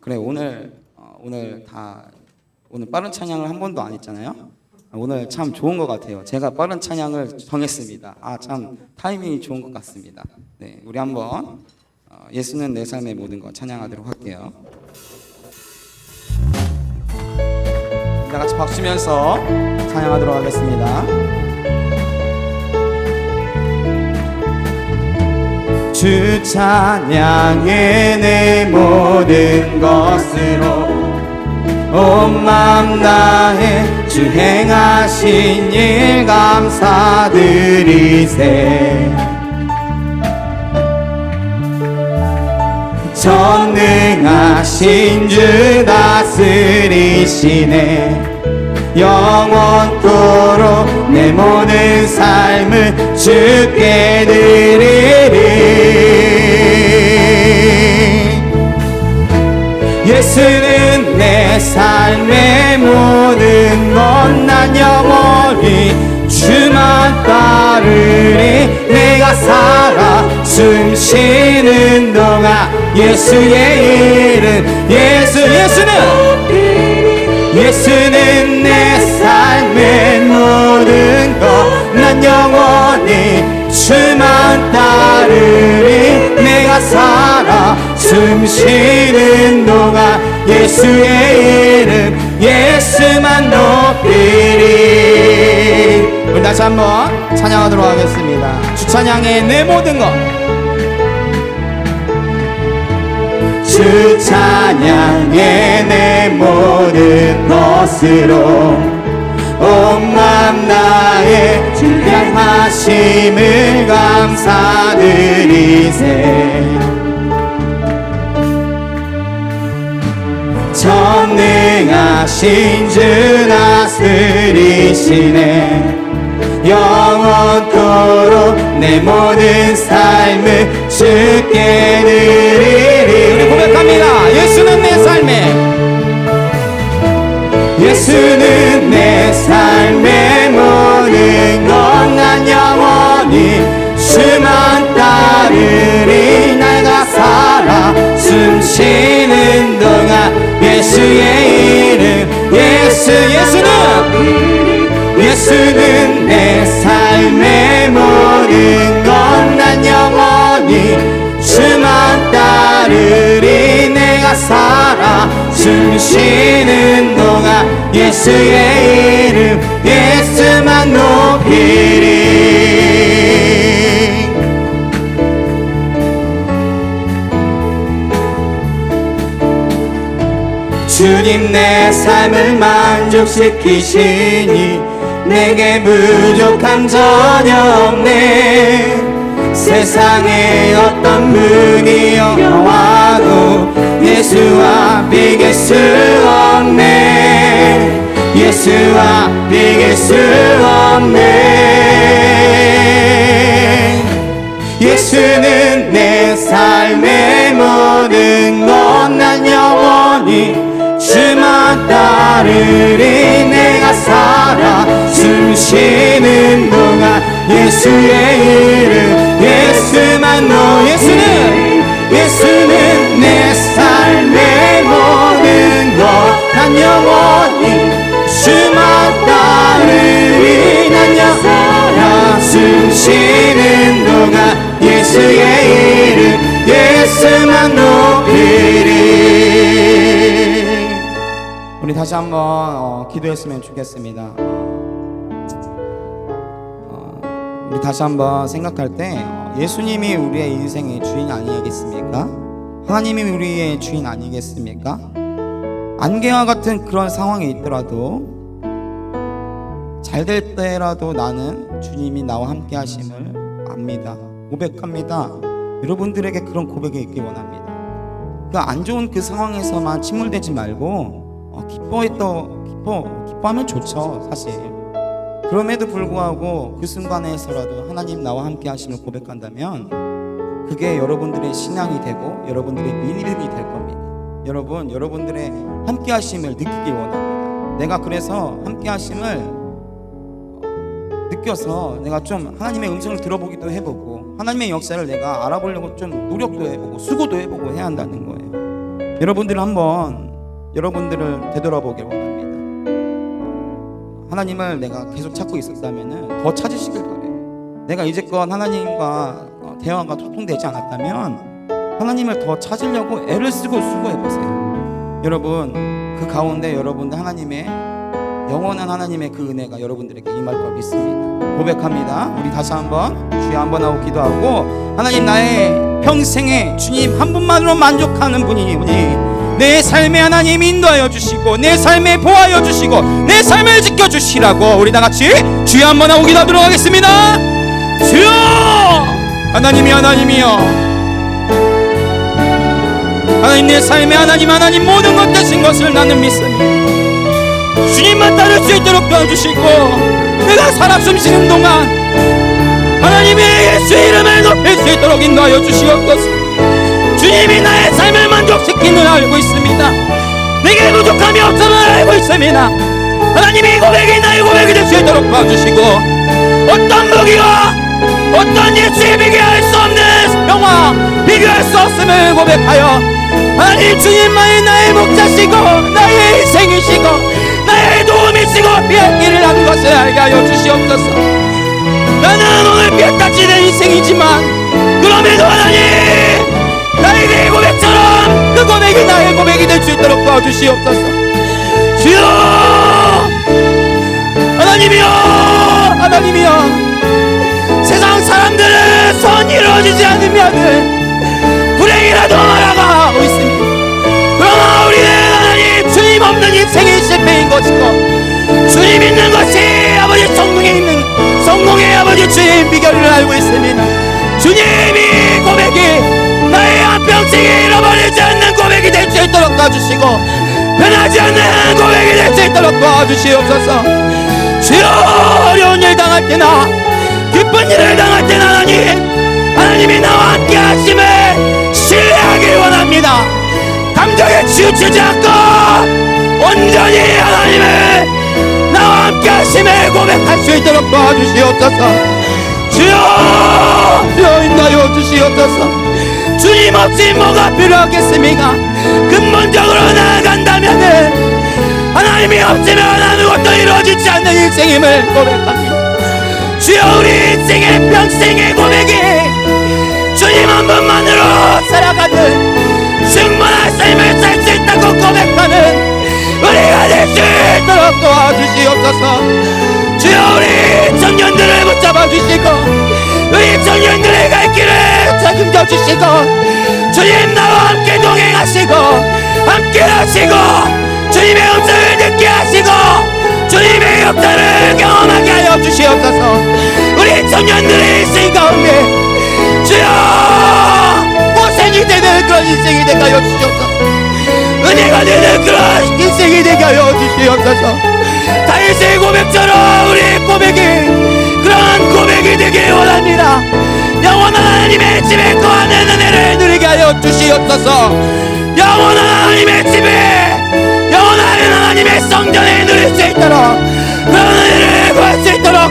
그래, 오늘 빠른 찬양을 한 번도 안 했잖아요. 오늘 참 좋은 것 같아요. 제가 빠른 찬양을 정했습니다. 참 타이밍이 좋은 것 같습니다. 네, 우리 한번 예수는 내 삶의 모든 것 찬양하도록 할게요. 다 같이 박수 치면서 찬양하도록 하겠습니다. 주 찬양해 내 모든 것으로 온 마음 다해 주 행하신 일 감사드리세. 전능하신 주 다스리시네. 영원토록 내 모든 삶을 주께 드리리. 예수는 내 삶의 모든 것. 난 영원히 주만 따르리. 내가 살아 숨 쉬는 동안 예수의 이름, 예수는 내 삶의 모든 것. 난 영원히 주만 따르리. 내가 살아 숨 쉬는 동안 예수의 이름, 예수만 높이리. 우리 다시 한번 찬양하도록 하겠습니다. 주 찬양의 내 모든 것. 주 찬양의 내 모든 것으로 온 마음 다해 주 향하심을 감사드리세. 전능하신 주 다스리시네. 영원토록 내 모든 삶을 주께 드리리. 우리 고백합니다. 예수는 내 삶의 모든 것. 난 영원히 주만 따르리. 내가 살아 숨 쉬는 동안 예수의 이름, 예수는 내 삶의 모든 것. 난 영원히 주만 따르리. 따르리. 내가 살아 숨쉬는 동안 예수의 이름 예수만 높이리. 주님 내 삶을 만족시키시니 내게 부족함 전혀 없네. 세상에 어떤 문이 열려와도 예수와 비길 수 없네. 예수와 비길 수 없네. 예수는 내 삶의 모든 것. 난 영원히 주만 따르리. 내가 살아 숨쉬는 동안 예수의 이름 예수만 예수는 내 삶의 모든 것. 난 영원히 주만 따르리. 난 영원히 숨쉬는 동안 예수의 이름 예수만 높이리. 우리 다시 한번 기도했으면 좋겠습니다. 우리 다시 한번 생각할 때 예수님이 우리의 인생의 주인 아니겠습니까? 하나님이 우리의 주인 아니겠습니까? 안개와 같은 그런 상황이 있더라도 잘 될 때라도 나는 주님이 나와 함께 하심을 압니다. 고백합니다. 여러분들에게 그런 고백이 있기 원합니다. 그 안 좋은 그 상황에서만 침몰되지 말고 기뻐하면 좋죠, 사실. 그럼에도 불구하고 그 순간에서라도 하나님 나와 함께 하심을 고백한다면 그게 여러분들의 신앙이 되고 여러분들의 믿음이 될 겁니다. 여러분들의 함께 하심을 느끼기 원합니다. 내가 그래서 함께 하심을 느껴서 내가 좀 하나님의 음성을 들어보기도 해보고 하나님의 역사를 내가 알아보려고 좀 노력도 해보고 수고도 해보고 해야 한다는 거예요. 여러분들 한번 여러분들을 되돌아보길 원합니다. 하나님을 내가 계속 찾고 있었다면 더 찾으시길 바래요. 내가 이제껏 하나님과 대화가 소통되지 않았다면 하나님을 더 찾으려고 애를 쓰고 수고해보세요. 여러분 그 가운데 여러분들 하나님의 영원한 하나님의 그 은혜가 여러분들에게 임할 걸 믿습니다. 고백합니다. 우리 다시 한번 주여 한번 하고 기도하고 하나님 나의 평생에 주님 한 분만으로 만족하는 분이니 내 삶에 하나님 인도하여 주시고 내 삶에 보호하여 주시고 내 삶을 지켜주시라고 우리 다같이 주여 한번 하고 기도하도록 하겠습니다. 주여 하나님이여 하나님 내 삶에 하나님 모든 것 되신 것을 나는 믿습니다. 주님만 따를 수 있도록 도와주시고 내가 살아 숨쉬는 동안 하나님의 예수 이름을 높일 수 있도록 인도하여 주시옵소서. 주님이 나의 삶을 만족시키는 알고 있습니다. 내게 부족함이 없음을 알고 있습니다. 하나님이 고백이 나의 고백이 될 수 있도록 도와주시고 어떤 무기와 어떤 예수에 비교할 수 없는 평화 비교할 수 없음을 고백하여 하나님 주님만이 나의 목자시고 나의 인생이시고 나의 도움이시고 피할 길을 하는 것을 알게 하여 주시옵소서. 나는 오늘 피했다치 된 인생이지만 그럼에도 하나님 나에게 고백처럼 그 고백이 나의 고백이 될 수 있도록 도와주시옵소서. 주여 하나님이여 세상 사람들은 소원이 이루어지지 않으면 불행이라도 말아가고 있습니다. 그러나 우리는 하나님 주님 없는 인생이 실패인 것이고 주님 있는 것이 아버지 성공의 아버지 주님 비결을 알고 있습니다. 주님이 고백이 나의 한평생에 잃어버리지 않는 고백이 될 수 있도록 도와주시고 변하지 않는 고백이 될 수 있도록 도와주시옵소서. 주여 어려운 일 당할 때나 기쁜 일을 당할 때나 하나님이 나와 함께 하심을 신뢰하길 원합니다. 감정에 치우치지 않고 온전히 하나님을 나와 함께 하심을 고백할 수 있도록 도와주시옵소서. 주여 인도하여 주시옵소서. 주님 없이 뭐가 필요하겠습니까? 근본적으로 나아간다면은 하나님이 없으면 아무것도 이루어지지 않는 인생임을 고백합니다. 주여 우리 인생의 평생의 고백이 주님 한 분만으로 살아가는 충만한 삶을 살 수 있다고 고백하는 우리가 될 수 있도록 도와주시옵소서. 주여 우리 청년들을 붙잡아 주시고 우리 청년들의 갈 길을 책임져 주시고 주님 나와 함께 동행하시고 함께 하시고 주님의 음성을 듣게 하시고 주님의 역사를 경험하게 하여 주시옵소서. 우리 청년들의 인생 가운데 주여 고생이 되는 그런 인생이 되게 하여 주시옵소서. 은혜가 되는 그런 인생이 되게 하여 주시옵소서. 다윗의 고백처럼 우리 고백이 그런 고백이 되길 원합니다. 영원한 하나님의 집에 거하는 은혜를 누리게 하여 주시옵소서. 영원한 하나님의 집에 영원한 하나님의 성전에 누릴 수 있도록 그런 은혜를 구할 수 있도록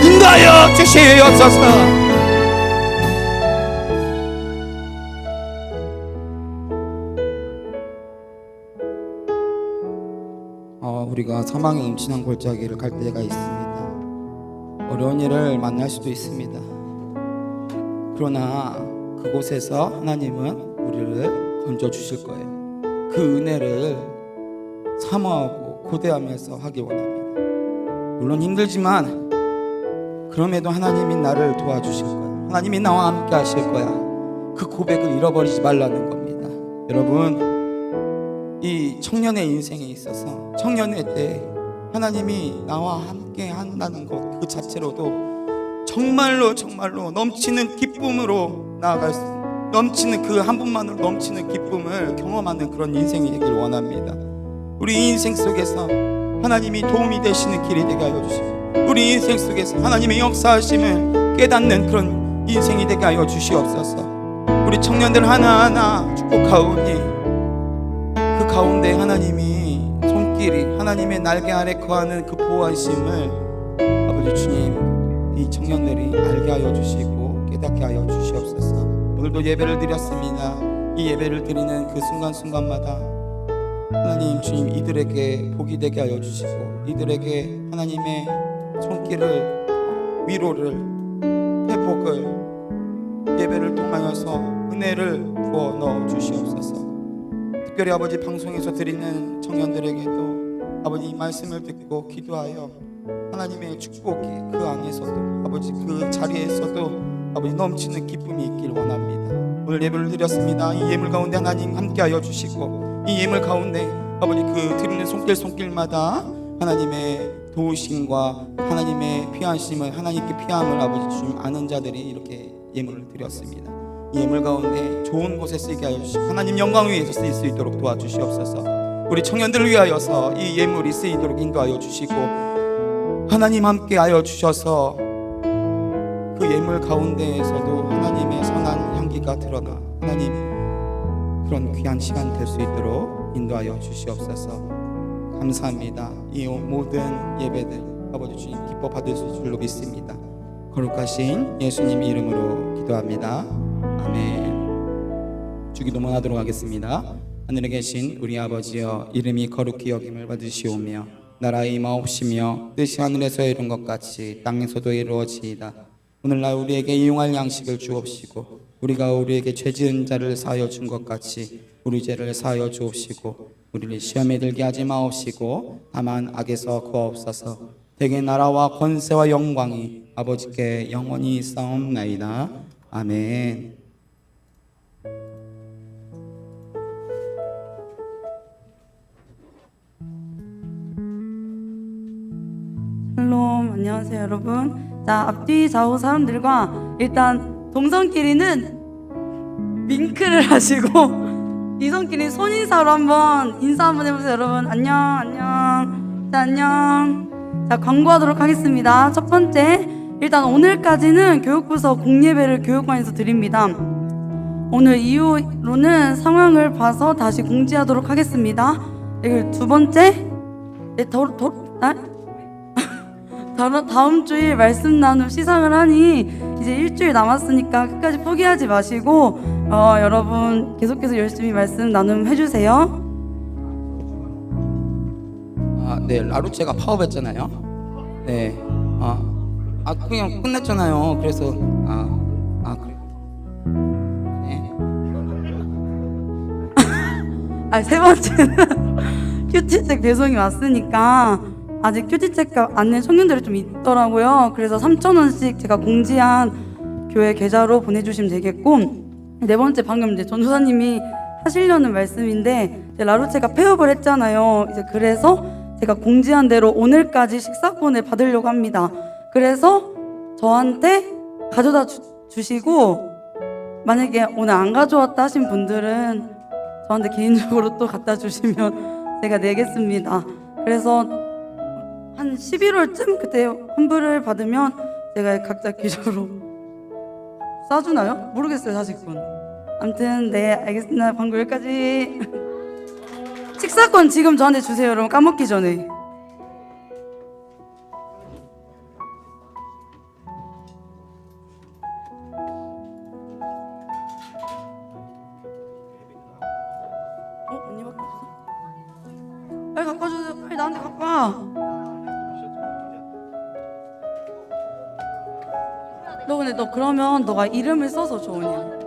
인도하여 주시옵소서. 우리가 사망의 음침한 골짜기를 갈 때가 있습니다. 어려운 일을 만날 수도 있습니다. 그러나 그곳에서 하나님은 우리를 건져 주실 거예요. 그 은혜를 사모하고 고대하면서 하기 원합니다. 물론 힘들지만 그럼에도 하나님이 나를 도와주실 거야. 하나님이 나와 함께 하실 거야. 그 고백을 잃어버리지 말라는 겁니다. 여러분, 이 청년의 인생에 있어서 청년의 때 하나님이 나와 함께 한다는 것 그 자체로도 정말로 넘치는 기쁨으로 나아갈 수, 넘치는 그 한 분만으로 넘치는 기쁨을 경험하는 그런 인생이 되길 원합니다. 우리 인생 속에서 하나님이 도움이 되시는 길이 되게 하여 주시고 우리 인생 속에서 하나님의 역사하심을 깨닫는 그런 인생이 되게 하여 주시옵소서. 우리 청년들 하나하나 축복하오니 그 가운데 하나님이 손길이 하나님의 날개 아래 거하는 그 보호하심을 아버지 주님 이 청년들이 알게 하여 주시고 깨닫게 하여 주시옵소서. 오늘도 예배를 드렸습니다. 이 예배를 드리는 그 순간순간마다 하나님 주님 이들에게 복이 되게 하여 주시고 이들에게 하나님의 손길을 위로를 회복을 예배를 통하여서 은혜를 부어 넣어 주시옵소서. 특별히 아버지 방송에서 드리는 청년들에게도 아버지 이 말씀을 듣고 기도하여 하나님의 축복이 그 안에서도 아버지 그 자리에서도 아버지 넘치는 기쁨이 있길 원합니다. 오늘 예배를 드렸습니다. 이 예물 가운데 하나님 함께하여 주시고 이 예물 가운데 아버지 그 드리는 손길마다 하나님의 도우심과 하나님의 피하심을 하나님께 피함을 아버지 주님 아는 자들이 이렇게 예물을 드렸습니다. 이 예물 가운데 좋은 곳에 쓰게 하여 주시고 하나님 영광 위에서 쓰일 수 있도록 도와주시옵소서. 우리 청년들을 위하여서 이 예물이 쓰이도록 인도하여 주시고 하나님 함께 하여 주셔서 그 예물 가운데에서도 하나님의 선한 향기가 드러나 하나님 그런 귀한 시간 될 수 있도록 인도하여 주시옵소서. 감사합니다. 이 모든 예배들 아버지 주님 기뻐 받을 줄로 믿습니다. 거룩하신 예수님 이름으로 기도합니다. 아멘. 주기도문 하도록 하겠습니다. 하늘에 계신 우리 아버지여 이름이 거룩히 여김을 받으시오며 나라의 임하옵시며 뜻이 하늘에서 이룬 것 같이 땅에서도 이루어지이다. 오늘날 우리에게 이용할 양식을 주옵시고 우리가 우리에게 죄 지은 자를 사하여 준 것 같이 우리 죄를 사하여 주옵시고 우리를 시험에 들게 하지 마옵시고 다만 악에서 구하옵소서. 대개 나라와 권세와 영광이 아버지께 영원히 싸움나이다. 아멘. 샬롬, 안녕하세요 여러분. 자, 앞뒤 좌우 사람들과 일단 동성끼리는 윙크를 하시고 이성끼리 손인사로 한번 인사 한번 해보세요. 여러분 안녕 안녕. 자, 안녕. 자, 광고하도록 하겠습니다. 첫 번째, 일단 오늘까지는 교육부서 공예배를 교육관에서 드립니다. 오늘 이후로는 상황을 봐서 다시 공지하도록 하겠습니다. 그리고 두 번째, 다음 주일 말씀 나눔 시상을 하니 이제 일주일 남았으니까 끝까지 포기하지 마시고 여러분 계속해서 열심히 말씀 나눔 해주세요. 네, 라루체가 파업했잖아요. 네, 그냥 끝냈잖아요. 그래서 그래. 네. 세 번째는 큐티책 배송이 왔으니까 아직 큐티책 안내 청년들이 좀 있더라고요. 그래서 3,000원씩 제가 공지한 교회 계좌로 보내주시면 되겠고, 네 번째 방금 이제 전도사님이 하시려는 말씀인데, 이제 라루체가 폐업을 했잖아요. 이제 그래서 제가 공지한 대로 오늘까지 식사권을 받으려고 합니다. 그래서 저한테 가져다 주시고, 만약에 오늘 안 가져왔다 하신 분들은 저한테 개인적으로 또 갖다 주시면 제가 내겠습니다. 그래서 한 11월쯤 그때 환불을 받으면 제가 각자 계좌로 싸주나요? 모르겠어요, 사실 그건. 아무튼 네, 알겠습니다. 방금 여기까지. 식사권 지금 저한테 주세요, 여러분. 까먹기 전에. 언니밖에 없어? 빨리 갖고 와주세요. 빨리 나한테 갖고 와. 너 근데 너 그러면 너가 이름을 써서 줘, 그냥.